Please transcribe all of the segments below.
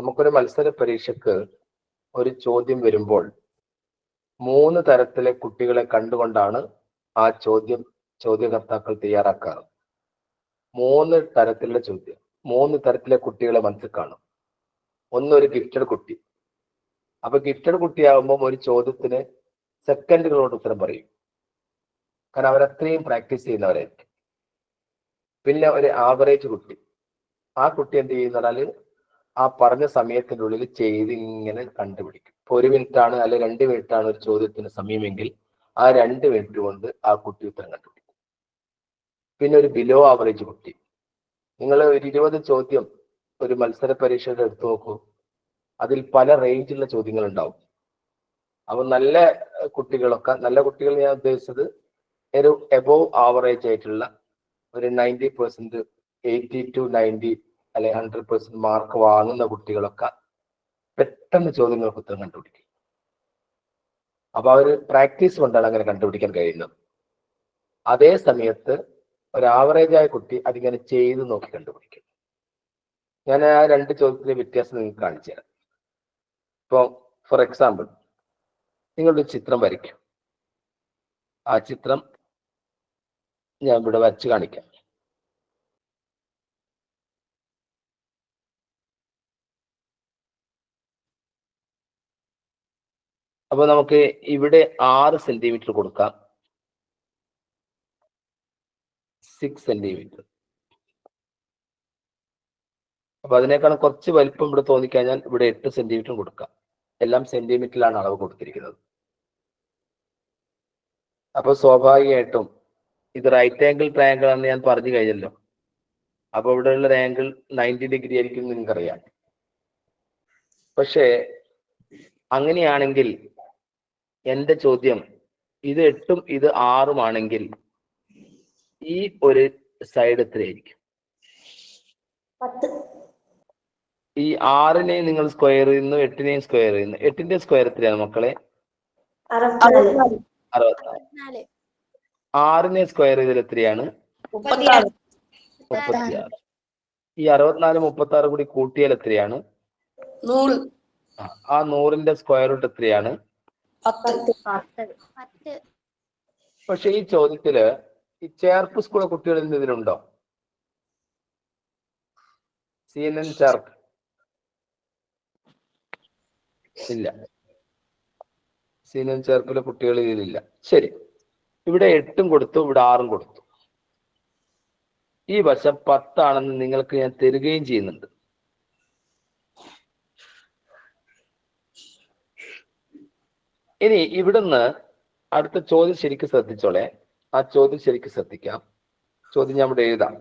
നമുക്കൊരു മത്സര പരീക്ഷയ്ക്ക് ഒരു ചോദ്യം വരുമ്പോൾ 3 തരത്തിലെ കുട്ടികളെ കണ്ടുകൊണ്ടാണ് ആ ചോദ്യകർത്താക്കൾ തയ്യാറാക്കാറ്. 3 തരത്തിലുള്ള ചോദ്യം, 3 തരത്തിലെ കുട്ടികളെ മനസ്സിൽ കാണും. ഒന്ന് ഒരു ഗിഫ്റ്റഡ് കുട്ടി. അപ്പൊ ഗിഫ്റ്റഡ് കുട്ടിയാകുമ്പോൾ ഒരു ചോദ്യത്തിന് സെക്കൻഡുകളോട് ഉത്തരം പറയും, കാരണം അവരത്രയും പ്രാക്ടീസ് ചെയ്യുന്നവരായിരിക്കും. പിന്നെ ഒരു ആവറേജ് കുട്ടി, ആ കുട്ടി എന്ത് ചെയ്യുന്നതാല് ആ പറഞ്ഞ സമയത്തിൻ്റെ ഉള്ളിൽ ചെയ്ത് ഇങ്ങനെ കണ്ടുപിടിക്കും. ഇപ്പൊ 1 മിനിറ്റ് ആണ് അല്ലെ 2 മിനിറ്റ് ആണ് ഒരു ചോദ്യത്തിന് സമയമെങ്കിൽ ആ 2 മിനിറ്റ് കൊണ്ട് ആ കുട്ടി ഉത്തരം കണ്ടുപിടിക്കും. പിന്നെ ഒരു ബിലോ ആവറേജ് കുട്ടി, നിങ്ങൾ ഒരു 20 ചോദ്യം ഒരു മത്സര പരീക്ഷയുടെ എടുത്തു നോക്കൂ, അതിൽ പല റേഞ്ചുള്ള ചോദ്യങ്ങൾ ഉണ്ടാവും. അപ്പൊ നല്ല കുട്ടികൾ ഞാൻ ഉദ്ദേശിച്ചത് ഒരു എബോവ് ആവറേജ് ആയിട്ടുള്ള ഒരു 90%, 80 to 90 അല്ലെ 100% മാർക്ക് വാങ്ങുന്ന കുട്ടികളൊക്കെ പെട്ടെന്ന് ചോദ്യങ്ങൾക്ക് ഉത്തരം കണ്ടുപിടിക്കും. അപ്പൊ അവര് പ്രാക്ടീസ് കൊണ്ടാണ് അങ്ങനെ കണ്ടുപിടിക്കാൻ കഴിയുന്നത്. അതേ സമയത്ത് ഒരു ആവറേജ് ആയ കുട്ടി അതിങ്ങനെ ചെയ്ത് നോക്കി കണ്ടുപിടിക്കും. ഞാൻ ആ 2 ചോദ്യത്തിലെ വ്യത്യാസം നിങ്ങൾക്ക് കാണിച്ചു തരാം. ഇപ്പൊ ഫോർ എക്സാമ്പിൾ, നിങ്ങളുടെ ചിത്രം വരയ്ക്കും. ആ ചിത്രം ഞാൻ ഇവിടെ വരച്ച് കാണിക്കാം. അപ്പൊ നമുക്ക് ഇവിടെ 6 സെന്റിമീറ്റർ കൊടുക്കാം, 6 സെന്റിമീറ്റർ. അപ്പൊ അതിനേക്കാൾ കുറച്ച് വലിപ്പം ഇവിടെ തോന്നിക്കഴിഞ്ഞാൽ ഇവിടെ 8 സെന്റിമീറ്റർ കൊടുക്കാം. എല്ലാം സെന്റിമീറ്ററിലാണ് അളവ് കൊടുത്തിരിക്കുന്നത്. അപ്പൊ സ്വാഭാവികമായിട്ടും ഇത് റൈറ്റ് ആംഗിൾ ട്രയാങ്കിൾ ആണെന്ന് ഞാൻ പറഞ്ഞു കഴിഞ്ഞല്ലോ. അപ്പൊ ഇവിടെയുള്ള ആംഗിൾ 90 ഡിഗ്രി ആയിരിക്കും നിങ്ങൾക്കറിയാം. പക്ഷേ അങ്ങനെയാണെങ്കിൽ എന്റെ ചോദ്യം ഇത് 8ഉം ഇത് 6ഉം ആണെങ്കിൽ ഈ ഒരു സൈഡ് എത്രയായിരിക്കും? 10. ഈ 6നെ നിങ്ങൾ സ്ക്വയർ ചെയ്യുന്നു, 8നെയും സ്ക്വയർ ചെയ്യുന്നു. 8ന്റെ സ്ക്വയർ എത്രയാണ് മക്കളെ? 64. 64. 6നെ സ്ക്വയർ ചെയ്തത് എത്രയാണ്? 36. 36. ഈ 64 36 കൂടി കൂട്ടിയാൽ എത്രയാണ്? 100. ആ 100ന്റെ സ്ക്വയർ റൂട്ട് എത്രയാണ്? 10. പക്ഷെ ഈ ചോദ്യത്തില് ഈ ചേർപ്പ് സ്കൂളിലെ കുട്ടികളിൽ നിന്ന് ഇതിലുണ്ടോ? CNN ചേർപ്പ് ഇല്ല. CNN ചേർപ്പിലെ കുട്ടികൾ ഇതിലില്ല. ശരി, ഇവിടെ 8ഉം കൊടുത്തു, ഇവിടെ 6ഉം കൊടുത്തു. ഈ വശം 10 ആണെന്ന് നിങ്ങൾക്ക് ഞാൻ തരികയും ചെയ്യുന്നുണ്ട്. ഇനി ഇവിടുന്ന് അടുത്ത ചോദ്യം ശരിക്കും ശ്രദ്ധിച്ചോളെ. ആ ചോദ്യം ശരിക്കും ശ്രദ്ധിക്കാം. ചോദ്യം ഞാൻ ഇവിടെ എഴുതാം.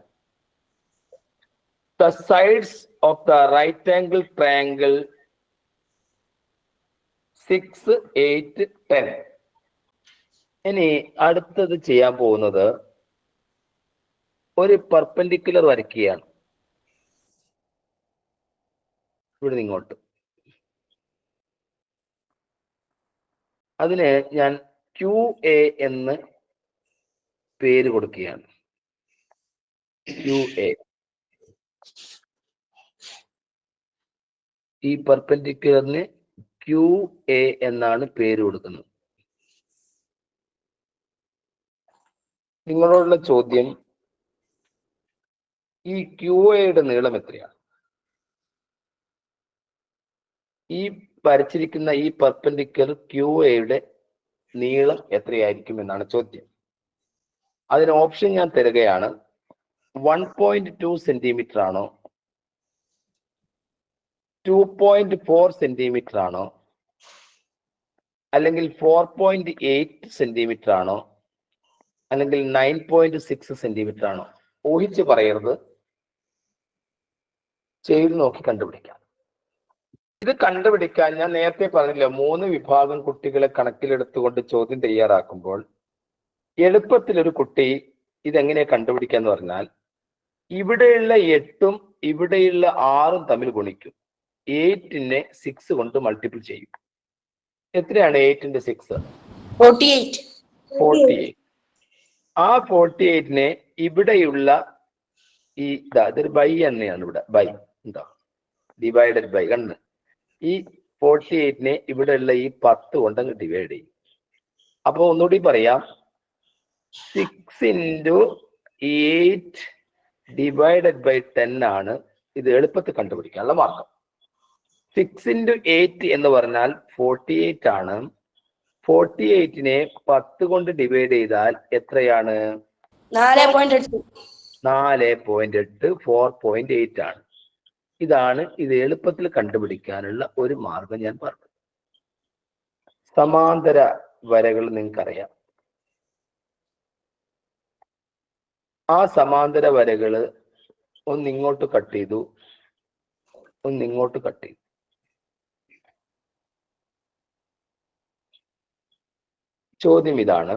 The sides of the right angle triangle 6, 8, 10. ഇനി അടുത്തത് ചെയ്യാൻ പോകുന്നത് ഒരു പെർപെൻഡിക്കുലർ വരയ്ക്കുകയാണ്. ഇവിടെ നിങ്ങോട്ട് അതിന് ഞാൻ QA എന്ന് പേര് കൊടുക്കുകയാണ്. QA. ഈ പെർപെൻഡിക്കുലറിന് QA എന്നാണ് പേര് കൊടുക്കുന്നത്. നിങ്ങളോടുള്ള ചോദ്യം, ഈ QAയുടെ നീളം എത്രയാണ്? ഈ വരച്ചിരിക്കുന്ന ഈ പെർപെൻഡിക്കുലർ QAയുടെ നീളം എത്രയായിരിക്കും എന്നാണ് ചോദ്യം. അതിന് ഓപ്ഷൻ ഞാൻ തരികയാണ്. 1.2 സെന്റിമീറ്റർ ആണോ, 2.4 സെന്റിമീറ്റർ ആണോ, അല്ലെങ്കിൽ 4.8 സെന്റിമീറ്റർ ആണോ, അല്ലെങ്കിൽ 9.6 സെന്റിമീറ്റർ ആണോ? ഊഹിച്ച് പറയരുത്, ചെയ്ത് നോക്കി കണ്ടുപിടിക്കാം. ഇത് കണ്ടുപിടിക്കാൻ ഞാൻ നേരത്തെ പറഞ്ഞില്ല, 3 വിഭാഗം കുട്ടികളെ കണക്കിലെടുത്തുകൊണ്ട് ചോദ്യം തയ്യാറാക്കുമ്പോൾ എളുപ്പത്തിൽ ഒരു കുട്ടി ഇതെങ്ങനെ കണ്ടുപിടിക്കാന്ന് പറഞ്ഞാൽ, ഇവിടെയുള്ള 8ഉം ഇവിടെയുള്ള 6ഉം തമ്മിൽ ഗുണിക്കും. 8നെ 6 കൊണ്ട് മൾട്ടിപ്പിൾ ചെയ്യും. എത്രയാണ് 8ന്റെ 6? 48. ആ 48നെ ഇവിടെയുള്ള ഈ ഇതൊരു ബൈ തന്നെയാണ്. ഇവിടെ ബൈ എന്താ ഡിവൈഡഡ് ബൈ കണ്ണ് ഈ 48നെ ഇവിടെയുള്ള ഈ 10 കൊണ്ടങ്ങ് ഡിവൈഡ് ചെയ്യും. അപ്പൊ ഒന്നുകൂടി പറയാം, 6 into 8 ഡിവൈഡഡ് ബൈ 10 ആണ് ഇത് എളുപ്പത്തിൽ കണ്ടുപിടിക്കാനുള്ള മാർഗം. 6 into 8 എന്ന് പറഞ്ഞാൽ 48 ആണ്. 48നെ 10 കൊണ്ട് ഡിവൈഡ് ചെയ്താൽ എത്രയാണ്? 4.8. 4.8 4.8 ആണ്. ഇതാണ് ഇത് എളുപ്പത്തിൽ കണ്ടുപിടിക്കാനുള്ള ഒരു മാർഗം ഞാൻ പറഞ്ഞു. സമാന്തര വരകൾ നിങ്ങൾക്കറിയാം. ആ സമാന്തര വരകള് ഒന്നിങ്ങോട്ട് കട്ട് ചെയ്തു, ഒന്നിങ്ങോട്ട് കട്ട് ചെയ്തു. ചോദ്യം ഇതാണ്,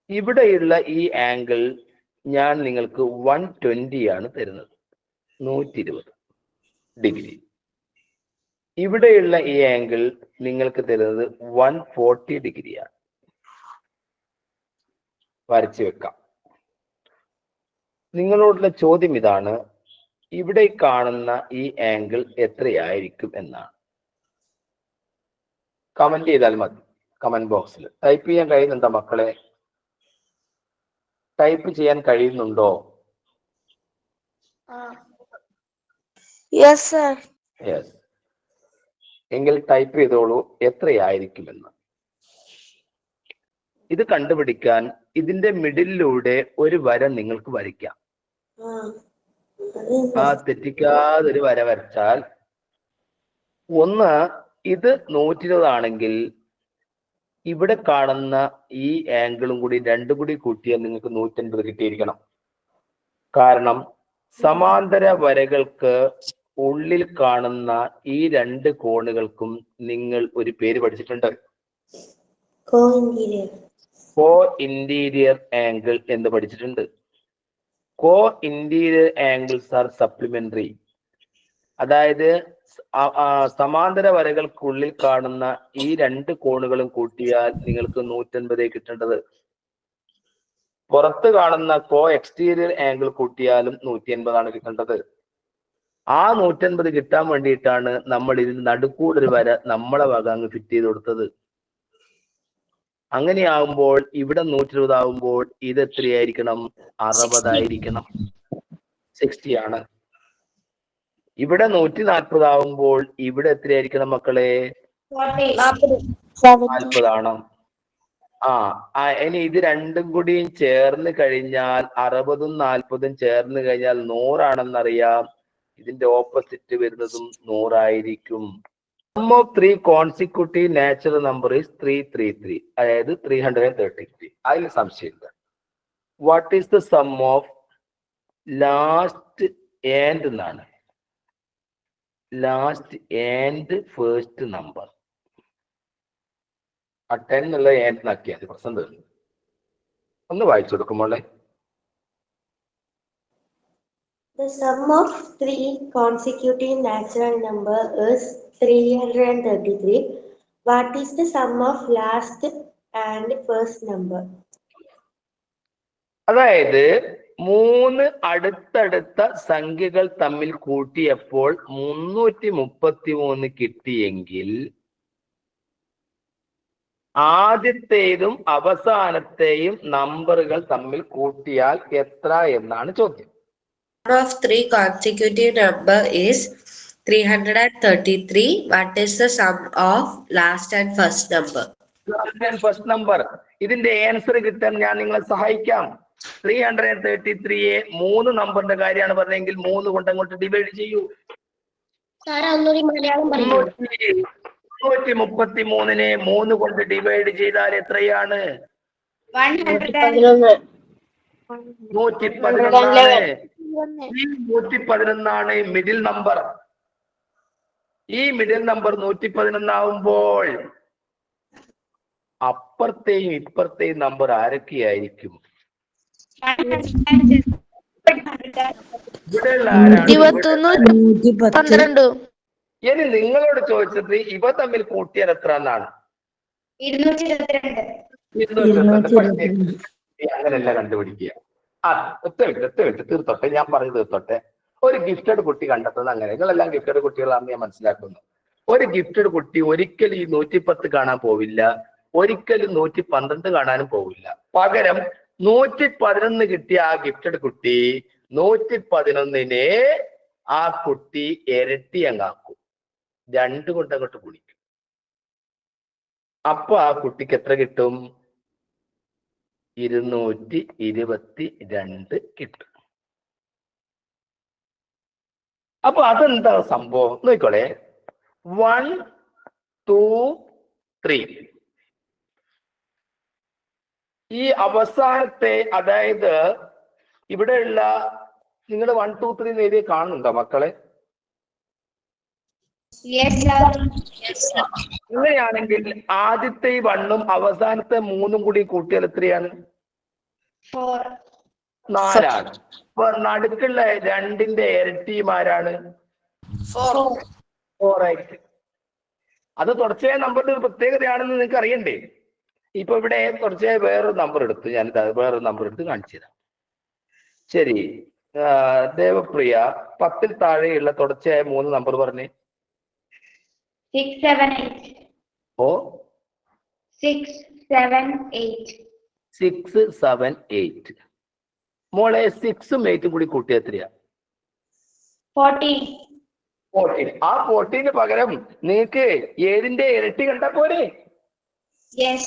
ഇവിടെയുള്ള ഈ ആംഗിൾ ഞാൻ നിങ്ങൾക്ക് 120 ആണ് തരുന്നത്, 120 ഡിഗ്രി. ഇവിടെയുള്ള ഈ ആംഗിൾ നിങ്ങൾക്ക് തരുന്നത് 140 ഡിഗ്രിയാണ്. വരച്ചു വെക്കാം. നിങ്ങളോടുള്ള ചോദ്യം ഇതാണ്, ഇവിടെ കാണുന്ന ഈ ആംഗിൾ എത്രയായിരിക്കും എന്നാണ്. കമന്റ് ചെയ്താൽ മതി. കമന്റ് ബോക്സിൽ ടൈപ്പ് ചെയ്യാൻ കഴിയുന്നുണ്ടോ മക്കളെ? ടൈപ്പ് ചെയ്യാൻ കഴിയുന്നുണ്ടോ? Yes, sir. യെസ്. എങ്കിൽ ടൈപ്പ് ചെയ്തോളൂ എത്രയായിരിക്കുമെന്ന്. ഇത് കണ്ടുപിടിക്കാൻ ഇതിന്റെ മിഡിലൂടെ ഒരു വര നിങ്ങൾക്ക് വരയ്ക്കാം. ആ തെറ്റിക്കാതെ ഒരു വര വരച്ചാൽ, ഒന്ന് ഇത് 120 ആണെങ്കിൽ ഇവിടെ കാണുന്ന ഈ ആംഗിളും കൂടി രണ്ടും കൂടി കൂട്ടിയാൽ നിങ്ങൾക്ക് 180 കിട്ടിയിരിക്കണം. കാരണം സമാന്തര വരകൾക്ക് ഉള്ളിൽ കാണുന്ന ഈ രണ്ട് കോണുകൾക്കും നിങ്ങൾ ഒരു പേര് പഠിച്ചിട്ടുണ്ട്, കോ ഇന്റീരിയർ ആംഗിൾ എന്ന് പഠിച്ചിട്ടുണ്ട്. കോ ഇന്റീരിയർ ആംഗിൾസ് ആർ സപ്ലിമെന്ററി. അതായത് സമാന്തര വരകൾക്കുള്ളിൽ കാണുന്ന ഈ രണ്ട് കോണുകളും കൂട്ടിയാൽ നിങ്ങൾക്ക് 180 കിട്ടേണ്ടത്. പുറത്ത് കാണുന്ന കോ എക്സ്റ്റീരിയർ ആംഗിൾ കൂട്ടിയാലും 180 ആണ് കിട്ടേണ്ടത്. ആ 180 കിട്ടാൻ വേണ്ടിയിട്ടാണ് നമ്മൾ ഇതിന് നടുക്കൂടൊരു വര നമ്മളെ വക അങ്ങ് ഫിറ്റ് ചെയ്ത് കൊടുത്തത്. അങ്ങനെയാകുമ്പോൾ ഇവിടെ 120 ആകുമ്പോൾ ഇത് എത്രയായിരിക്കണം? 60 ആയിരിക്കണം. 60 ആണ്. ഇവിടെ 140 ആകുമ്പോൾ ഇവിടെ എത്രയായിരിക്കണം മക്കളെ? 40 ആണ്. ഇനി ഇത് രണ്ടും കൂടിയും ചേർന്ന് കഴിഞ്ഞാൽ 60ഉം 40ഉം ചേർന്ന് കഴിഞ്ഞാൽ 100 ആണെന്നറിയാം. ഇതിന്റെ ഓപ്പോസിറ്റ് വരുന്നതും 100 ആയിരിക്കും. Sum of 3 consecutive natural number is 333, അതായത് 333. അതിൽ സംശയമില്ല. What is the sum of last and എന്നാണ്, ലാസ്റ്റ് ആൻഡ് ഫസ്റ്റ് നമ്പർ. ആ 10 എന്നുള്ള ആൻഡ് നാക്കിയാൽ പ്രശ്നം തീർന്നു. ഒന്ന് വായിച്ചു കൊടുക്കുമ്പോളെ. The sum of 3 consecutive natural number is 333. What is the sum of last and first number? അതായത് 3 അടുത്തടുത്ത സംഖ്യകൾ തമ്മിൽ കൂട്ടിയപ്പോൾ 333 കിട്ടിയെങ്കിൽ ആദ്യത്തെയും അവസാനത്തെയും നമ്പറുകൾ തമ്മിൽ കൂട്ടിയാൽ എത്ര എന്നാണ് ചോദ്യം. Sum of 3 consecutive number is 333. What is the sum of last and first number? Last and first number. ഇതിന്റെ ആൻസർ കിട്ടാൻ ഞാൻ നിങ്ങളെ സഹായിക്കാം. 333യെ 3 നമ്പറിന്റെ കാര്യമാണ് പറഞ്ഞെങ്കിൽ 3 കൊണ്ട് അങ്ങോട്ട് ഡിവൈഡ് ചെയ്യൂ. 333നെ 3 കൊണ്ട് ഡിവൈഡ് ചെയ്താൽ എത്രയാണ്? 111. 111. ഈ 111 മിഡിൽ നമ്പർ. ഈ മിഡിൽ നമ്പർ 111 ആവുമ്പോൾ അപ്പുറത്തെയും ഇപ്പുറത്തെയും നമ്പർ ആരൊക്കെയായിരിക്കും? ഇനി നിങ്ങളോട് ചോദിച്ചത് ഇവ തമ്മിൽ കൂട്ടിയാൽ എത്ര എന്നാണ്? 222. അങ്ങനെയല്ല കണ്ടുപിടിക്കുക. ഒറ്റ മിനിറ്റ് തീർത്തോട്ടെ, ഞാൻ പറഞ്ഞു തീർത്തോട്ടെ. ഒരു ഗിഫ്റ്റഡ് കുട്ടി കണ്ടെത്തുന്നത് അങ്ങനെ. നിങ്ങളെല്ലാം ഗിഫ്റ്റഡ് കുട്ടികളാണെന്ന് ഞാൻ മനസ്സിലാക്കുന്നു. ഒരു ഗിഫ്റ്റഡ് കുട്ടി ഒരിക്കലും ഈ 110 കാണാൻ പോവില്ല, ഒരിക്കലും 112 കാണാനും പോവില്ല. പകരം 111 കിട്ടിയ ആ ഗിഫ്റ്റഡ് കുട്ടി 111-നെ ആ കുട്ടി ഇരട്ടി അങ്ങാക്കും, 2 കൊണ്ട് അങ്ങോട്ട് ഗുണിക്കും. അപ്പൊ ആ കുട്ടിക്ക് എത്ര കിട്ടും? 222 കിട്ടും. അപ്പൊ അതെന്താ സംഭവം നോക്കോളെ. 1, 2, 3 ഈ അവസാനത്തെ, അതായത് ഇവിടെയുള്ള നിങ്ങൾ 1, 2, 3 എഴുതി കാണുന്നുണ്ടോ മക്കളെ? ഇങ്ങനെയാണെങ്കിൽ ആദ്യത്തെ 1-ഉം അവസാനത്തെ 3-ഉം കൂടി കൂട്ടിയാൽ എത്രയാണ്? 4 അപ്പൊ നടുക്കുള്ള 2-ന്റെ ഇരട്ടിമാരാണ് 4. അത് തുടർച്ചയായ നമ്പറിന്റെ ഒരു പ്രത്യേകതയാണെന്ന് നിങ്ങൾക്ക് അറിയണ്ടേ? ഇപ്പൊ ഇവിടെ തുടർച്ചയായ വേറൊരു നമ്പർ എടുത്ത് വേറൊരു നമ്പർ എടുത്ത് കാണിച്ചു തരാം. ശരി, ദേവപ്രിയ 10-ൽ താഴെയുള്ള തുടർച്ചയായ 3 നമ്പർ പറഞ്ഞേ. 6, 7, 8. ഓ 6, 7, 8. 6, 7, 8. മോളെ 6-ഉം 8-ഉം കൂടി കൂട്ടിയ എത്രയാ? 14. 14. ആ 14 പകരം നിങ്ങൾക്ക് ഏതിന്റെ ഇരട്ടി കണ്ടാ പോരെ? Yes.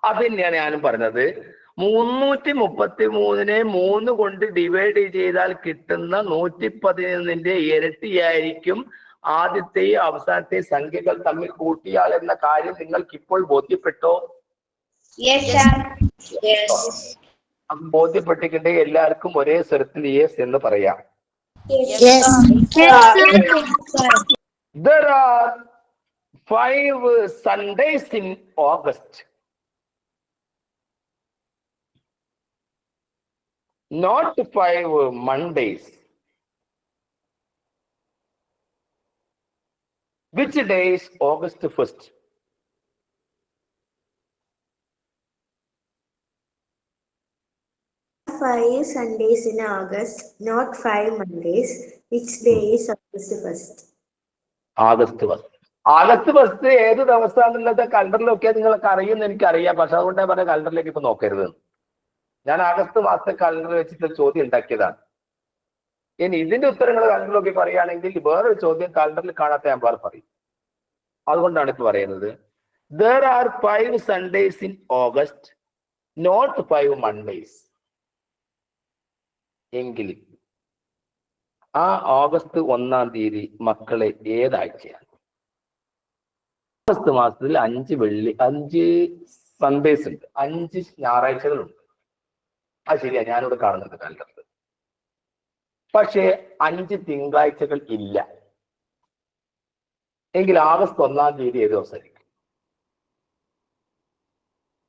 അത് തന്നെയാണ് ഞാനും പറഞ്ഞത്. 333-നെ 3 കൊണ്ട് ഡിവൈഡ് ചെയ്താൽ കിട്ടുന്ന 111-ന്റെ ഇരട്ടിയായിരിക്കും ആദ്യത്തെയും അവസാനത്തെ സംഖ്യകൾ തമ്മിൽ കൂട്ടിയാൽ എന്ന കാര്യം നിങ്ങൾക്ക് ഇപ്പോൾ ബോധ്യപ്പെട്ടോ? Yes, sir. Yes. ബോധ്യപ്പെട്ടിട്ടുണ്ടെങ്കിൽ എല്ലാവർക്കും ഒരേ സ്വരത്തിൽ യെസ് എന്ന് പറയാം. Yes. There are 5 Sundays in August. Not 5 Mondays. Which day is August 1st? Five Sundays in August, not 5 Mondays. Which day is August 1st? August 1. August 1 ഏത് ദിവസമാണെന്നുള്ളത് കലണ്ടറിൽ നോക്കിയാൽ നിങ്ങൾക്ക് അറിയുമെന്ന് എനിക്കറിയാം. പക്ഷെ അതുകൊണ്ട് ഞാൻ പറഞ്ഞ കലണ്ടറിലേക്ക് ഇപ്പൊ നോക്കരുത്. ഞാൻ ആഗസ്റ്റ് മാസത്തെ കലണ്ടർ വെച്ചിട്ട് ചോദ്യം ഉണ്ടാക്കിയതാണ്. ഇനി ഇതിന്റെ ഉത്തരങ്ങൾ കലണ്ടറിൽ നോക്കി പറയുകയാണെങ്കിൽ വേറൊരു ചോദ്യം കലണ്ടറിൽ കാണാത്ത ഞാൻ വേറെ പറയും. അതുകൊണ്ടാണ് ഇപ്പൊ പറയുന്നത്. There are 5 Sundays in August, not 5 Mondays. എങ്കിലും ആ ഓഗസ്റ്റ് 1-ാം തീയതി മക്കളെ ഏതാഴ്ചയാണ്? ഓഗസ്റ്റ് മാസത്തിൽ 5 സൺഡേസ് ഉണ്ട്, 5 ഞായറാഴ്ചകളുണ്ട്. അത് ശരിയാ, ഞാനിവിടെ കാണുന്നുണ്ട് കലണ്ടറിൽ. പക്ഷേ 5 തിങ്കളാഴ്ചകൾ ഇല്ല. എങ്കിൽ ഓഗസ്റ്റ് 1-ാം തീയതി ഏത് ദിവസമായിരിക്കും?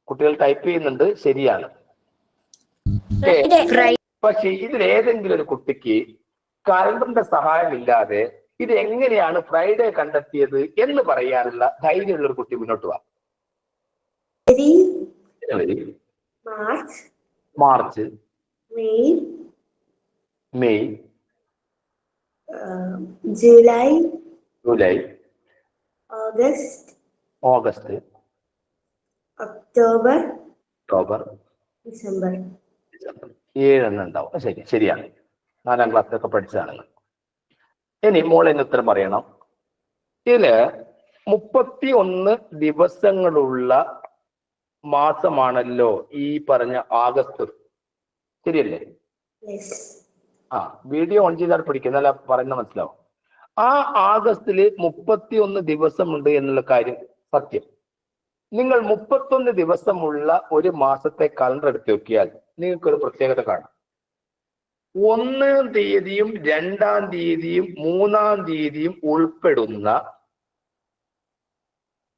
കുട്ടികൾ ടൈപ്പ് ചെയ്യുന്നുണ്ട്, ശരിയാണ്. പക്ഷെ ഇതിലേതെങ്കിലും ഒരു കുട്ടിക്ക് കലണ്ടറിന്റെ സഹായമില്ലാതെ ഇത് എങ്ങനെയാണ് ഫ്രൈഡേ കണ്ടെത്തിയത് എന്ന് പറയാനുള്ള ധൈര്യമുള്ള ഒരു കുട്ടി മുന്നോട്ട് വാ. ജനുവരി, March, May, July, August, October, December. 7 എണ്ണം ഉണ്ടാവും. ശരിയാണ്, 4-ാം ക്ലാസ്സിലൊക്കെ പഠിച്ചതാണ്. ഇനി മോളിന് ഉത്തരം പറയണം. ഇതില് 31 ദിവസങ്ങളുള്ള മാസമാണല്ലോ ഈ പറഞ്ഞ ആഗസ്റ്റ്, ശരിയല്ലേ? വീഡിയോ ഓൺ ചെയ്താൽ പഠിക്കുന്നല്ല പറയുന്ന മനസ്സിലാവും. ആ ആഗസ്റ്റില് 31 ദിവസമുണ്ട് എന്നുള്ള കാര്യം സത്യം. നിങ്ങൾ 31 ദിവസമുള്ള ഒരു മാസത്തെ കലണ്ടർ എടുത്ത് നോക്കിയാൽ നിങ്ങൾക്കൊരു പ്രത്യേകത കാണാം. 1-ാം തീയതിയും 2-ാം തീയതിയും 3-ാം തീയതിയും ഉൾപ്പെടുന്ന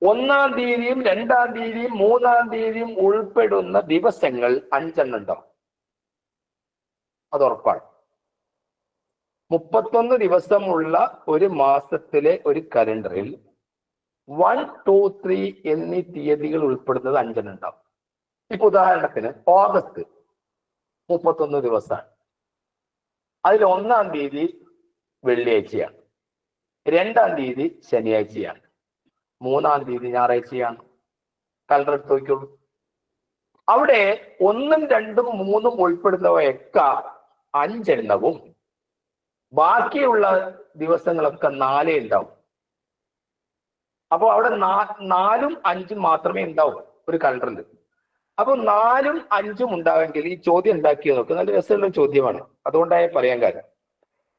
1-ാം തീയതിയും 2-ാം തീയതിയും 3-ാം തീയതിയും ഉൾപ്പെടുന്ന ദിവസങ്ങൾ 5 എണ്ണം ഉണ്ടാവും. അത് ഉറപ്പാണ്. 31 ദിവസമുള്ള ഒരു മാസത്തിലെ ഒരു കലണ്ടറിൽ 1, 2, 3 എന്നീ തീയതികൾ ഉൾപ്പെടുന്നത് 5 എണ്ണം ഉണ്ടാവും. ഇപ്പൊ ഉദാഹരണത്തിന് ഓഗസ്റ്റ് 31 ദിവസമാണ്. അതിൽ 1-ാം തീയതി വെള്ളിയാഴ്ചയാണ്, 2-ാം തീയതി ശനിയാഴ്ചയാണ്, 3-ാം തീയതി ഞായറാഴ്ചയാണ്. കലണ്ടർ എടുത്ത് നോക്കിയോളൂ. അവിടെ 1, 2, 3 ഉൾപ്പെടുന്നവയൊക്കെ 5 എണ്ണവും ബാക്കിയുള്ള ദിവസങ്ങളൊക്കെ 4 ഉണ്ടാവും. അപ്പൊ അവിടെ 4ഉം 5ഉം മാത്രമേ ഉണ്ടാവൂ ഒരു കലണ്ടറിൽ. അപ്പൊ 4ഉം 5ഉം ഉണ്ടാവെങ്കിൽ ഈ ചോദ്യം ഉണ്ടാക്കിയത് നോക്ക്, നല്ല രസമുള്ള ചോദ്യമാണ്, അതുകൊണ്ടായി പറയാൻ കാര്യം.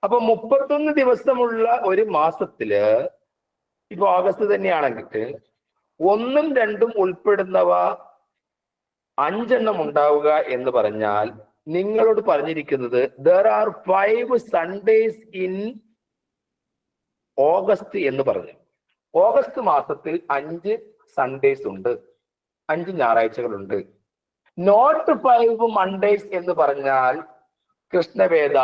അപ്പൊ 31 ദിവസമുള്ള ഒരു മാസത്തില്, ഇപ്പൊ ഓഗസ്റ്റ് തന്നെയാണെങ്കിൽ 1ഉം 2ഉം ഉൾപ്പെടുന്നവ 5 എണ്ണം ഉണ്ടാവുക എന്ന് പറഞ്ഞാൽ നിങ്ങളോട് പറഞ്ഞിരിക്കുന്നത് there are 5 Sundays in August എന്ന് പറഞ്ഞു. ഓഗസ്റ്റ് മാസത്തിൽ 5 സൺഡേസ് ഉണ്ട്, 5 ഞായറാഴ്ചകളുണ്ട്. നോട്ട് 5 മൺഡേസ് എന്ന് പറഞ്ഞാൽ കൃഷ്ണവേദ,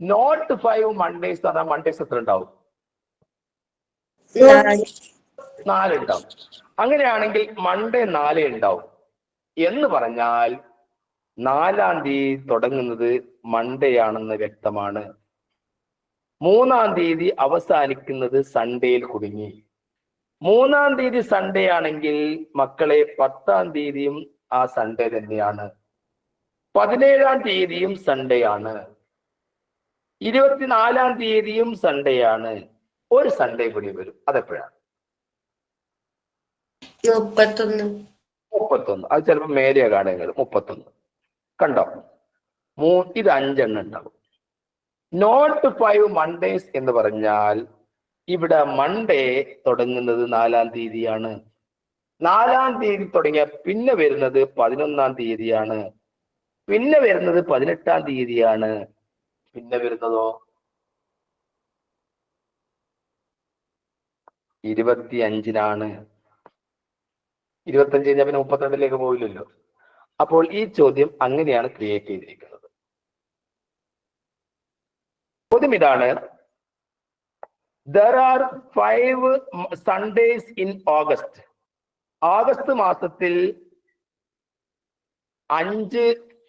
നോട്ട് 5 മൺഡേസ് പറഞ്ഞാൽ മൺഡേസ് എത്ര ഉണ്ടാവും? 4 ഉണ്ടാവും. അങ്ങനെയാണെങ്കിൽ മൺഡേ 4 ഉണ്ടാവും എന്ന് പറഞ്ഞാൽ 4-ാം തീയതി തുടങ്ങുന്നത് മൺഡേ ആണെന്ന് വ്യക്തമാണ്. 3-ാം തീയതി അവസാനിക്കുന്നത് സൺഡേയിൽ കുടുങ്ങി. 3-ാം തീയതി സൺഡേ ആണെങ്കിൽ മക്കളെ 10-ാം തീയതിയും ആ സൺഡേ തന്നെയാണ്, 17-ാം തീയതിയും സൺഡേ ആണ്, 24-ാം തീയതിയും സൺഡേ ആണ്. ഒരു സൺഡേ കൂടി വരും, അതെപ്പോഴാണ്? 31. അത് ചിലപ്പോൾ മേലെയാ കാണുന്നത്. 31 കണ്ടോ? ഇത് 5 എണ്ണം ഉണ്ടാവും. നോട്ട് 5 മൺഡേസ് എന്ന് പറഞ്ഞാൽ ഇവിടെ മൺഡേ തുടങ്ങുന്നത് 4-ാം തീയതിയാണ്. 4-ാം തീയതി തുടങ്ങിയ പിന്നെ വരുന്നത് 11-ാം തീയതിയാണ്, പിന്നെ വരുന്നത് 18-ാം തീയതിയാണ്, പിന്നെ വരുന്നതോ 25-നാണ്. 25 കഴിഞ്ഞാൽ പിന്നെ 32-ലേക്ക് പോയില്ലല്ലോ. അപ്പോൾ ഈ ചോദ്യം അങ്ങനെയാണ് ക്രിയേറ്റ് ചെയ്തിരിക്കുന്നത്. ചോദ്യം ഇതാണ്, there are 5 Sundays in August. August മാസത്തിൽ 5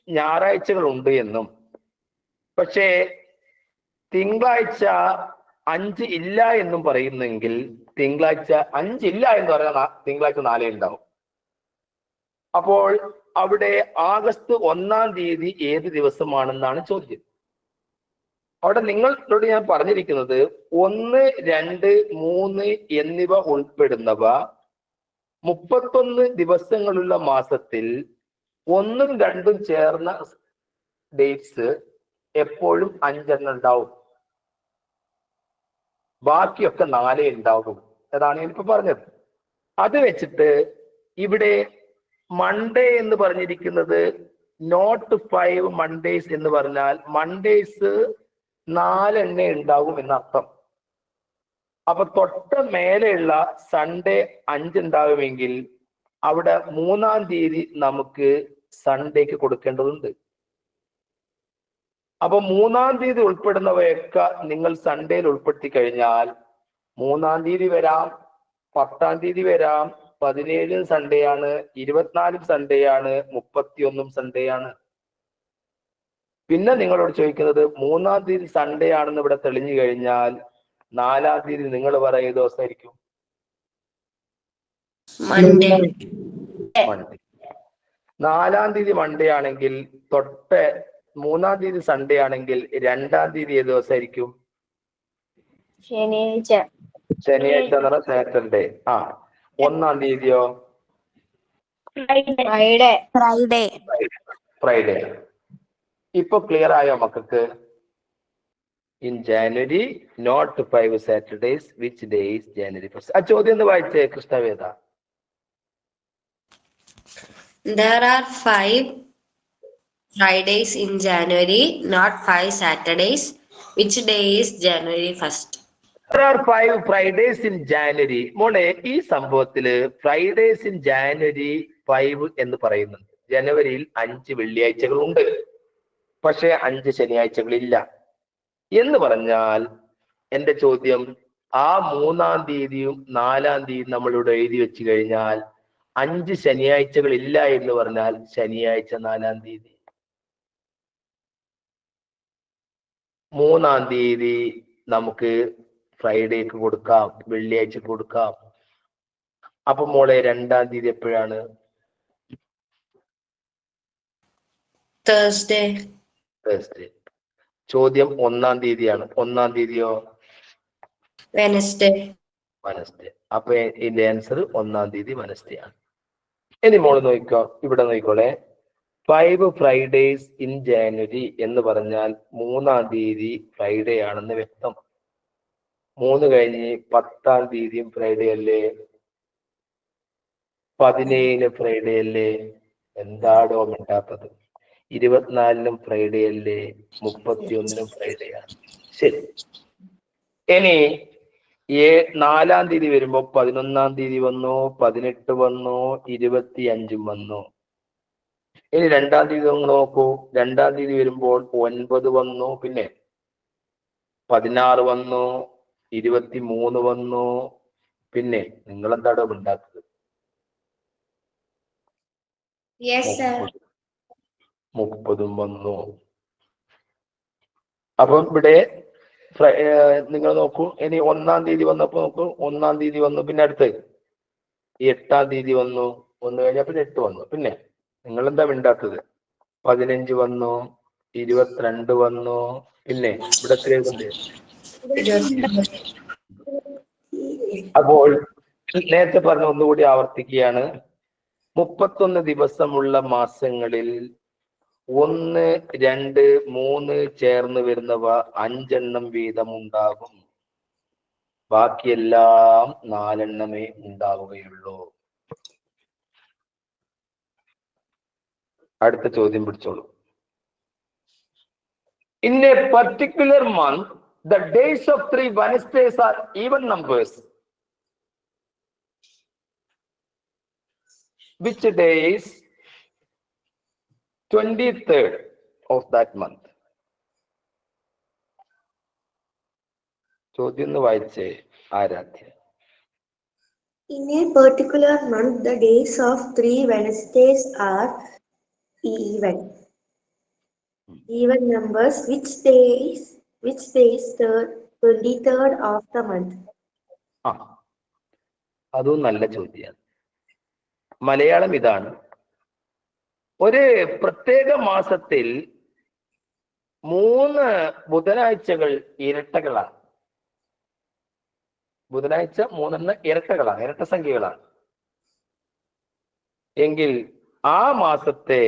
ഞായറാഴ്ചകൾ ഉണ്ട് എന്നും, പക്ഷേ തിങ്കളാഴ്ച 5 ഇല്ല എന്നും പറയുന്നെങ്കിൽ തിങ്കളാഴ്ച 5 ഇല്ല എന്ന് പറഞ്ഞാൽ തിങ്കളാഴ്ച 4 ഉണ്ടാവും. അപ്പോൾ അവിടെ ഓഗസ്റ്റ് 1-ാം തീയതി ഏത് ദിവസമാണെന്നാണ് ചോദ്യം. അവിടെ നിങ്ങളോട് ഞാൻ പറഞ്ഞിരിക്കുന്നത് 1, 2, 3 എന്നിവ ഉൾപ്പെടുന്നവ 31 ദിവസങ്ങളുള്ള മാസത്തിൽ 1ഉം 2ഉം ചേർന്ന ഡേറ്റ്സ് എപ്പോഴും 5 എണ്ണം ഉണ്ടാവും, ബാക്കിയൊക്കെ 4 ഉണ്ടാവും. അതാണ് ഞാനിപ്പോ പറഞ്ഞത്. അത് വെച്ചിട്ട് ഇവിടെ മൺഡേ എന്ന് പറഞ്ഞിരിക്കുന്നത് നോട്ട് 5 മൺഡേസ് എന്ന് പറഞ്ഞാൽ മൺഡേസ് 4 എണ്ണേ ഉണ്ടാവും എന്നർത്ഥം. അപ്പൊ തൊട്ട മേലെയുള്ള സൺഡേ 5 ഉണ്ടാവുമെങ്കിൽ അവിടെ 3-ാം തീയതി നമുക്ക് സൺഡേക്ക് കൊടുക്കേണ്ടതുണ്ട്. അപ്പൊ 3-ാം തീയതി ഉൾപ്പെടുന്നവയൊക്കെ നിങ്ങൾ സൺഡേയിൽ ഉൾപ്പെടുത്തി കഴിഞ്ഞാൽ 3-ാം തീയതി വരാം, 10-ാം തീയതി വരാം, 17 സൺഡേ ആണ്, 24 സൺഡേ ആണ്, 31 സൺഡേ ആണ്. പിന്നെ നിങ്ങളോട് ചോദിക്കുന്നത് 3-ാം തീയതി സൺഡേ ആണെന്ന് ഇവിടെ തെളിഞ്ഞു കഴിഞ്ഞാൽ 4-ാം തീയതി നിങ്ങൾ പറയുന്ന ദിവസമായിരിക്കും മൺഡേ. 4-ാം തീയതി മൺഡേ ആണെങ്കിൽ തൊട്ട് 3-ാം തീയതി സൺഡേ ആണെങ്കിൽ 2-ാം തീയതി ഏത് ദിവസമായിരിക്കും? ശനിയാഴ്ച. ശനിയാഴ്ച എന്ന് പറഞ്ഞാൽ സാറ്റർഡേ. 1-ാം തീയതിയോ? ഫ്രൈഡേ. ഇപ്പൊ ക്ലിയർ ആയോ മക്കൾക്ക്? In January not 5 Saturdays, which day is January 1st? ആ ചോദ്യം ഒന്ന് വായിച്ചേ കൃഷ്ണവേദ. There are 5 Fridays in January, not 5 Saturdays. Which day is January 1st? There are 5 Fridays in January. മോളെ, ഈ സംഭവത്തില് ഫ്രൈഡേസ് ഇൻ ജാനുവരി 5 എന്ന് പറയുന്നുണ്ട്. ജനുവരിയിൽ 5 വെള്ളിയാഴ്ചകളുണ്ട്, പക്ഷെ 5 ശനിയാഴ്ചകളില്ല എന്ന് പറഞ്ഞാൽ എന്റെ ചോദ്യം, ആ 3-ാം തീയതിയും 4-ാം തീയതിയും നമ്മളിവിടെ എഴുതി വെച്ച് കഴിഞ്ഞാൽ 5 ശനിയാഴ്ചകൾ ഇല്ല എന്ന് പറഞ്ഞാൽ ശനിയാഴ്ച 4-ാം തീയതി. 3-ാം തീയതി നമുക്ക് ഫ്രൈഡേക്ക് കൊടുക്കാം, വെള്ളിയാഴ്ച കൊടുക്കാം. അപ്പൊ മോളെ 2-ാം തീയതി എപ്പോഴാണ്? Thursday. ചോദ്യം 1-ാം തീയതിയാണ്. 1-ാം തീയതിയോ? Wednesday. അപ്പൊ ഇതിന്റെ ആൻസർ 1-ാം തീയതി വെനസ്ഡേ ആണ്. ഇനി മോള് നോക്കിക്കോ, ഇവിടെ നോക്കിക്കോളെ. 5 Fridays in January എന്ന് പറഞ്ഞാൽ 3-ാം തീയതി ഫ്രൈഡേ ആണെന്ന് വ്യക്തം. 3 കഴിഞ്ഞ് 10-ാം തീയതിയും ഫ്രൈഡേ അല്ലേ? 17-ന് ഫ്രൈഡേ അല്ലേ? എന്താടോ മിണ്ടാത്തത്? 24-നും ഫ്രൈഡേ അല്ലേ? 31-നും ഫ്രൈഡേ ആണ്. ശരി. ഇനി 4-ാം തീയതി വരുമ്പോ 11-ാം തീയതി വന്നു, 18 വന്നു, 25 വന്നു. ഇനി 2-ാം തീയതി നോക്കൂ. 2-ാം തീയതി വരുമ്പോൾ 9 വന്നു, പിന്നെ 16 വന്നു, 23 വന്നു, പിന്നെ നിങ്ങൾ എന്താടോ ഉണ്ടാക്കുന്നത്? Yes, sir. 30 വന്നു. അപ്പം ഇവിടെ നിങ്ങൾ നോക്കൂ. ഇനി 1-ാം തീയതി വന്നപ്പോ നോക്കൂ, 1-ാം തീയതി വന്നു, പിന്നെ അടുത്ത് 8-ാം തീയതി വന്നു, 1 കഴിഞ്ഞപ്പോ 8 വന്നു. പിന്നെ നിങ്ങൾ എന്താ മിണ്ടാത്തത്? 15 വന്നു, 22 വന്നു, പിന്നെ ഇവിടെ എത്രയുണ്ട്? അപ്പോൾ നേരത്തെ പറഞ്ഞ ഒന്നുകൂടി ആവർത്തിക്കുകയാണ്. 31 ദിവസമുള്ള മാസങ്ങളിൽ 1, 2, 3 ചേർന്ന് വരുന്നവ 5 എണ്ണം വീതം ഉണ്ടാകും. ബാക്കിയെല്ലാം 4 എണ്ണമേ ഉണ്ടാവുകയുള്ളൂ. അടുത്ത ചോദ്യം പിടിച്ചോളൂ. In a particular month, the days of 3 Wednesdays are even numbers. Which day is 23rd of that month? ചോദ്യം ഒന്ന് വായിച്ചേ Aaradhya. In a particular month, the days of 3 Wednesdays are even numbers. Which days 23rd of the month? അതും നല്ല ചോദ്യമാണ്. മലയാളം ഇതാണ്: ഒരു പ്രത്യേക മാസത്തിൽ 3 ബുധനാഴ്ചകൾ ഇരട്ടകളാണ്. ബുധനാഴ്ച 3 ഇരട്ടകളാണ്, ഇരട്ട സംഖ്യകളാണ്. എങ്കിൽ ആ മാസത്തെ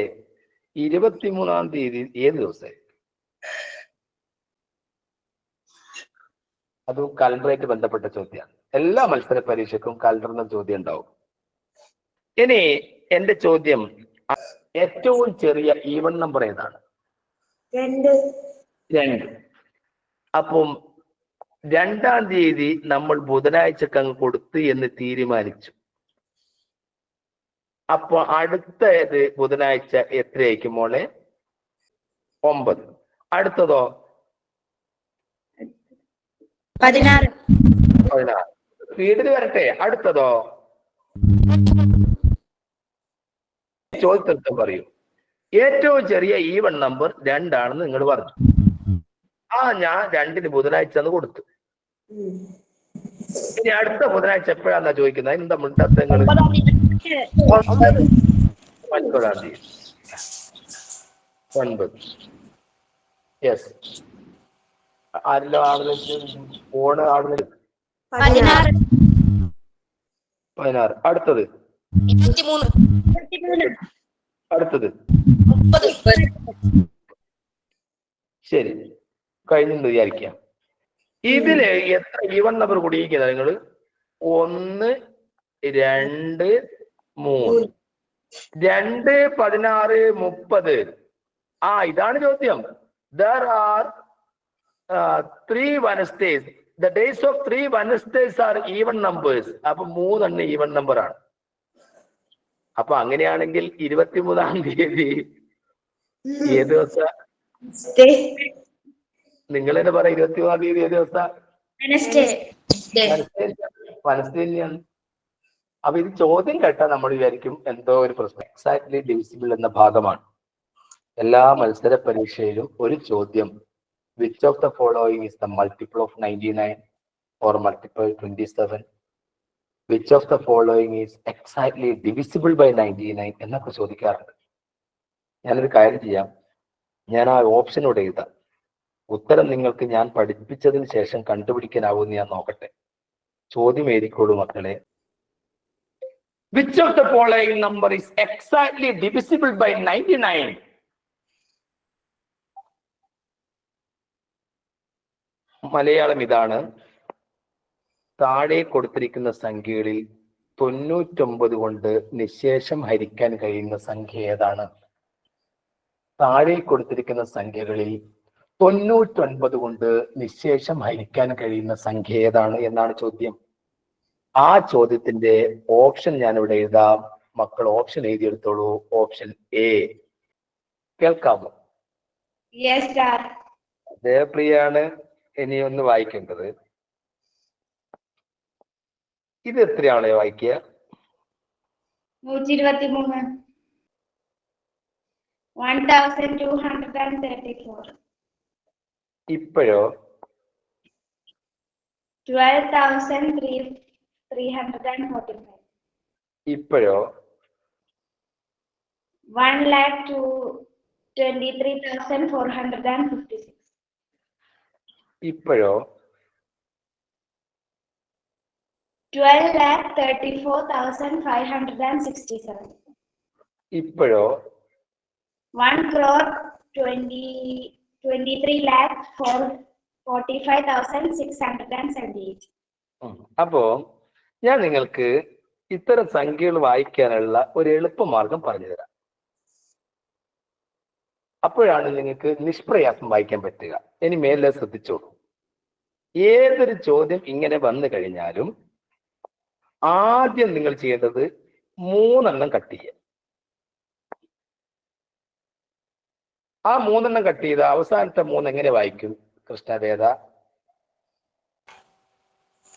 23-ാം തീയതി ഏത് ദിവസം? അതും കലണ്ടറായിട്ട് ബന്ധപ്പെട്ട ചോദ്യമാണ്. എല്ലാ മത്സര പരീക്ഷയ്ക്കും കലണ്ടറിന് ചോദ്യം ഉണ്ടാവും. ഇനി എന്റെ ചോദ്യം, ഏറ്റവും ചെറിയ ഈവൻ നമ്പർ ഏതാണ്? 2. അപ്പം 2-ാം തീയതി നമ്മൾ ബുധനാഴ്ചക്ക് അങ്ങ് കൊടുത്ത് എന്ന് തീരുമാനിച്ചു. അപ്പൊ അടുത്തത് ബുധനാഴ്ച എത്രയായിരിക്കും മോളെ? 9. അടുത്തതോ? 16. സ്പീഡിൽ വരട്ടെ. അടുത്തതോ? ചോദ്യത്തിൽ പറയൂ. ഏറ്റവും ചെറിയ ഈവൻ നമ്പർ 2 ആണെന്ന് നിങ്ങൾ പറഞ്ഞു. ഞാൻ 2-ന് ബുധനാഴ്ച എന്ന് കൊടുത്തു. ഇനി അടുത്ത ബുധനാഴ്ച എപ്പോഴാന്നാ ചോദിക്കുന്നത്? എന്താ മുണ്ടാത്ത നിങ്ങൾ? 9-ാം തീയതി. 9. യെസ്. ആരെല്ലാം ആളുകൾ ഫോണ് ആളുകൾ? 16. അടുത്തത്? 23. അടുത്തത്? 30. ശരി, കഴിഞ്ഞെന്ന് വിചാരിക്കാം. ഇതില് എത്ര ഈവൻ നമ്പർ കൂടിയിരിക്കുന്നത് നിങ്ങൾ? 1, 2, 3. 2, 16, 30. ഇതാണ് ചോദ്യം. There are 3 Wednesdays. The days of 3 Wednesdays are even numbers. അപ്പൊ 3 തന്നെ ഈവൻ നമ്പർ ആണ്. അപ്പൊ അങ്ങനെയാണെങ്കിൽ 23-ാം തീയതി ഏത് ദിവസം? നിങ്ങൾ തന്നെ പറ. 23-ാം തീയതി ഏത് ദിവസം? വെനസ്ഡേ തന്നെയാണ്. അപ്പൊ ഇത് ചോദ്യം കേട്ടാൽ നമ്മൾ വിചാരിക്കും എന്തോ ഒരു പ്രശ്നം. എക്സാക്ട്ലി ഡിവിസിബിൾ എന്ന ഭാഗമാണ്. എല്ലാ മത്സര പരീക്ഷയിലും ഒരു ചോദ്യം Which of the following is the multiple of 99 or multiple 27? Which of the following is exactly divisible by 99 എന്നൊക്കെ ചോദിക്കാറുണ്ട്. ഞാനൊരു കാര്യം ചെയ്യാം, ഞാൻ ആ ഓപ്ഷനോട് എഴുതാം. ഉത്തരം നിങ്ങൾക്ക് ഞാൻ പഠിപ്പിച്ചതിന് ശേഷം കണ്ടുപിടിക്കാനാവുമെന്ന് ഞാൻ നോക്കട്ടെ. ചോദ്യം എഴുതിക്കോളൂ മക്കളെ. Which of the following number is exactly divisible by 99? Malayalam ഇതാണ്. താഴെ കൊടുത്തിരിക്കുന്ന സംഖ്യകളിൽ 99 കൊണ്ട് നിശേഷം ഹരിക്കാൻ കഴിയുന്ന സംഖ്യ ഏതാണ്? താഴെ കൊടുത്തിരിക്കുന്ന സംഖ്യകളിൽ 99 കൊണ്ട് നിശേഷം ഹരിക്കാൻ കഴിയുന്ന സംഖ്യ ഏതാണ് എന്നാണ് ചോദ്യം. ആ ചോദ്യത്തിന്റെ ഓപ്ഷൻ ഞാൻ ഇവിടെ എഴുതാം. മക്കൾ ഓപ്ഷൻ എഴുതിയെടുത്തോളൂ. Option A. കേൾക്കാമോ? Yes sir. ദേവപ്രിയാണ് ഇനി ഒന്ന് വായിക്കേണ്ടത്. ഇത് എത്രയാണ് വായിക്കുക? 123. 1234. ഇപ്പോഴോ? 12,345. ഇപ്പോഴോ? 1,23,456. ഇപ്പോഴോ? 12,34,567. ഇപ്പോഴോ? 1,23,45,678. അപ്പോ ഞാൻ നിങ്ങൾക്ക് ഇത്തരം സംഖ്യകൾ വായിക്കാനുള്ള ഒരു എളുപ്പമാർഗം പറഞ്ഞു തരാം. അപ്പോഴാണ് നിങ്ങൾക്ക് നിഷ്പ്രയാസം വായിക്കാൻ പറ്റുക. ഇനി മേലെ ശ്രദ്ധിച്ചോളൂ. ഏതൊരു ചോദ്യം ഇങ്ങനെ വന്നു കഴിഞ്ഞാലും ആദ്യം നിങ്ങൾ ചെയ്യേണ്ടത് 3 എണ്ണം കട്ട് ചെയ്യുക. ആ 3 എണ്ണം കട്ട് ചെയ്ത അവസാനത്തെ 3 എങ്ങനെ വായിക്കും കൃഷ്ണവേദ?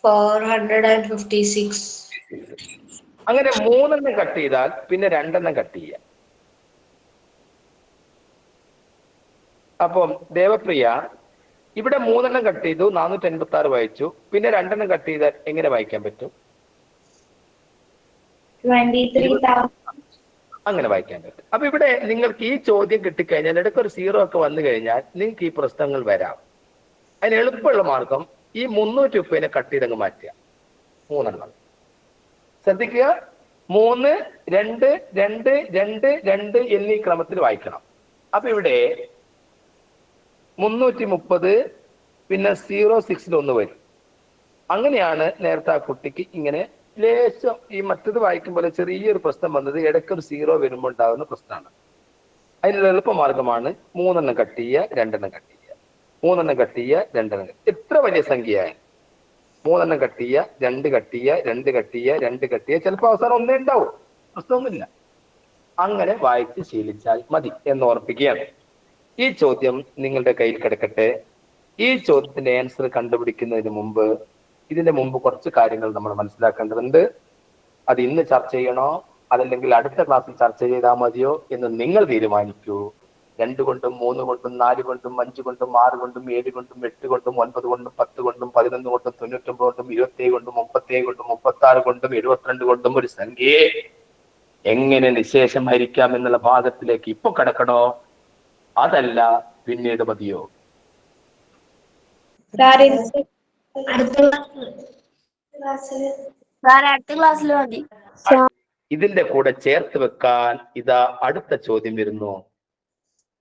456. അങ്ങനെ 3 എണ്ണം കട്ട് ചെയ്താൽ പിന്നെ 2 എണ്ണം കട്ട് ചെയ്യുക. അപ്പം ദേവപ്രിയ ഇവിടെ 3 എണ്ണം കട്ട് ചെയ്തു, 486 വായിച്ചു. പിന്നെ 2 എണ്ണം കട്ട് ചെയ്താൽ എങ്ങനെ വായിക്കാൻ പറ്റും? 23,000. അങ്ങനെ വായിക്കാൻ പറ്റും. അപ്പൊ ഇവിടെ നിങ്ങൾക്ക് ഈ ചോദ്യം കിട്ടിക്കഴിഞ്ഞാൽ ഇടയ്ക്ക് ഒരു 0 ഒക്കെ വന്നു കഴിഞ്ഞാൽ നിങ്ങൾക്ക് ഈ പ്രശ്നങ്ങൾ വരാം. അതിന് എളുപ്പമുള്ള മാർഗം ഈ 330 കട്ട് ചെയ്തങ്ങ് മാറ്റുക. 3 എണ്ണം ശ്രദ്ധിക്കുക. 3, 2, 2, 2, 2 എന്നീ ക്രമത്തിൽ വായിക്കണം. അപ്പൊ ഇവിടെ 330 പിന്നെ 06 1 വരും. അങ്ങനെയാണ് നേരത്തെ ആ കുട്ടിക്ക് ഇങ്ങനെ ലേശം ഈ മറ്റത് വായിക്കുമ്പോൾ ചെറിയൊരു പ്രശ്നം വന്നത് ഇടയ്ക്കൊരു 0 വരുമ്പോൾ ഉണ്ടാകുന്ന പ്രശ്നമാണ്. അതിനുള്ള എളുപ്പമാർഗമാണ് 3 എണ്ണം കട്ട് ചെയ്യുക, 2 എണ്ണം കട്ട് ചെയ്യുക, 3 എണ്ണം കട്ട് ചെയ്യുക, 2 എണ്ണം. എത്ര വലിയ സംഖ്യയായി 3 എണ്ണം കട്ട് ചെയ്യുക, 2 കട്ട് ചെയ്യുക, 2 കട്ട് ചെയ്യുക, 2 കട്ട് ചെയ്യുക. ചിലപ്പോൾ അവസാനം 1 ഉണ്ടാവും, പ്രശ്നമൊന്നുമില്ല. അങ്ങനെ വായിച്ച് ശീലിച്ചാൽ മതി എന്ന് ഓർപ്പിക്കുകയാണ്. ഈ ചോദ്യം നിങ്ങളുടെ കയ്യിൽ കിടക്കട്ടെ. ഈ ചോദ്യത്തിന്റെ ആൻസർ കണ്ടുപിടിക്കുന്നതിന് മുമ്പ് ഇതിന്റെ മുമ്പ് കുറച്ച് കാര്യങ്ങൾ നമ്മൾ മനസ്സിലാക്കേണ്ടതുണ്ട്. അത് ഇന്ന് ചർച്ച ചെയ്യണോ അതല്ലെങ്കിൽ അടുത്ത ക്ലാസ്സിൽ ചർച്ച ചെയ്താൽ മതിയോ എന്ന് നിങ്ങൾ തീരുമാനിക്കൂ. 2 കൊണ്ടും 3 കൊണ്ടും 4 കൊണ്ടും 5 കൊണ്ടും 6 കൊണ്ടും 7 കൊണ്ടും 8 കൊണ്ടും 9 കൊണ്ടും 10 കൊണ്ടും 11 കൊണ്ടും 99 കൊണ്ടും 27 കൊണ്ടും 37 കൊണ്ടും 36 കൊണ്ടും 72 കൊണ്ടും ഒരു സംഖ്യയെ എങ്ങനെ നിശേഷം ഹരിക്കാം എന്നുള്ള ഭാഗത്തിലേക്ക് ഇപ്പൊ കടക്കണോ അതല്ല പിന്നീട് മതിയോ? അടുത്ത ക്ലാസ്സിൽ മതി. ഇതിന്റെ കൂടെ ചേർത്ത് വെക്കാൻ ഇതാ അടുത്ത ചോദ്യം വരുന്നു.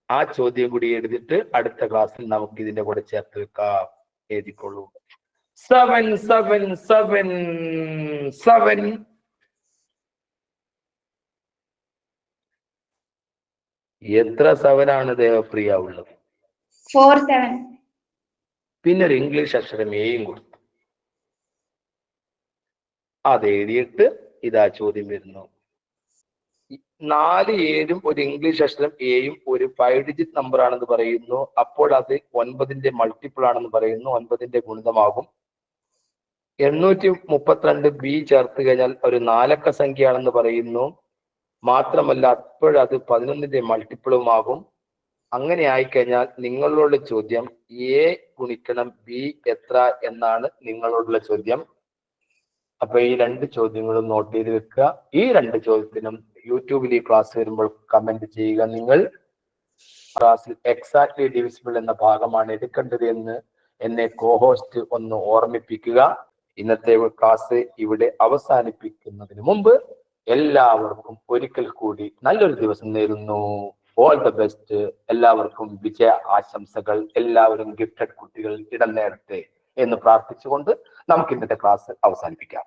ആ ചോദ്യം കൂടി എഴുതിയിട്ട് അടുത്ത ക്ലാസ്സിൽ നമുക്ക് ഇതിന്റെ കൂടെ ചേർത്ത് വെക്കാം. എഴുതിക്കോളൂ. 7 7 7 7. എത്ര 7 ആണ് ദേവപ്രിയ ഉള്ളത്? 4 7. പിന്നെ ഒരു ഇംഗ്ലീഷ് അക്ഷരം എയും കൊടുത്തു. അത് എഴുതിയിട്ട് ഇതാ ചോദ്യം വരുന്നു. 4 7 ഒരു ഇംഗ്ലീഷ് അക്ഷരം എയും ഒരു 5 ഡിജിറ്റ് നമ്പർ ആണെന്ന് പറയുന്നു. അപ്പോൾ അത് 9ന്റെ മൾട്ടിപ്പിൾ ആണെന്ന് പറയുന്നു. 9ന്റെ ഗുണിതമാകും. 832 ബി ചേർത്ത് കഴിഞ്ഞാൽ ഒരു 4 അക്ക സംഖ്യയാണെന്ന് പറയുന്നു. മാത്രമല്ല അപ്പോഴത് 11ന്റെ മൾട്ടിപ്പിളുമാകും. അങ്ങനെ ആയിക്കഴിഞ്ഞാൽ നിങ്ങളോടുള്ള ചോദ്യം A ഗുണിക്കണം B എത്ര എന്നാണ് നിങ്ങളോടുള്ള ചോദ്യം. അപ്പൊ ഈ 2 ചോദ്യങ്ങളും നോട്ട് ചെയ്ത് വെക്കുക. ഈ 2 ചോദ്യത്തിനും യൂട്യൂബിൽ ഈ ക്ലാസ് വരുമ്പോൾ കമന്റ് ചെയ്യുക. നിങ്ങൾ ക്ലാസ്സിൽ എക്സാക്ട്ലി ഡിവിസിബിൾ എന്ന ഭാഗമാണ് എടുക്കേണ്ടത് എന്ന് എന്നെ കോഹോസ്റ്റ് ഒന്ന് ഓർമ്മിപ്പിക്കുക. ഇന്നത്തെ ക്ലാസ് ഇവിടെ അവസാനിപ്പിക്കുന്നതിന് മുമ്പ് എല്ലാവർക്കും ഒരിക്കൽ കൂടി നല്ലൊരു ദിവസം നേരുന്നു. All the best. എല്ലാവർക്കും വിജയ ആശംസകൾ. എല്ലാവരും ഗിഫ്റ്റഡ് കുട്ടികൾ ഇടം നേരട്ടെ എന്ന് പ്രാർത്ഥിച്ചുകൊണ്ട് നമുക്ക് ഇന്നത്തെ ക്ലാസ് അവസാനിപ്പിക്കാം.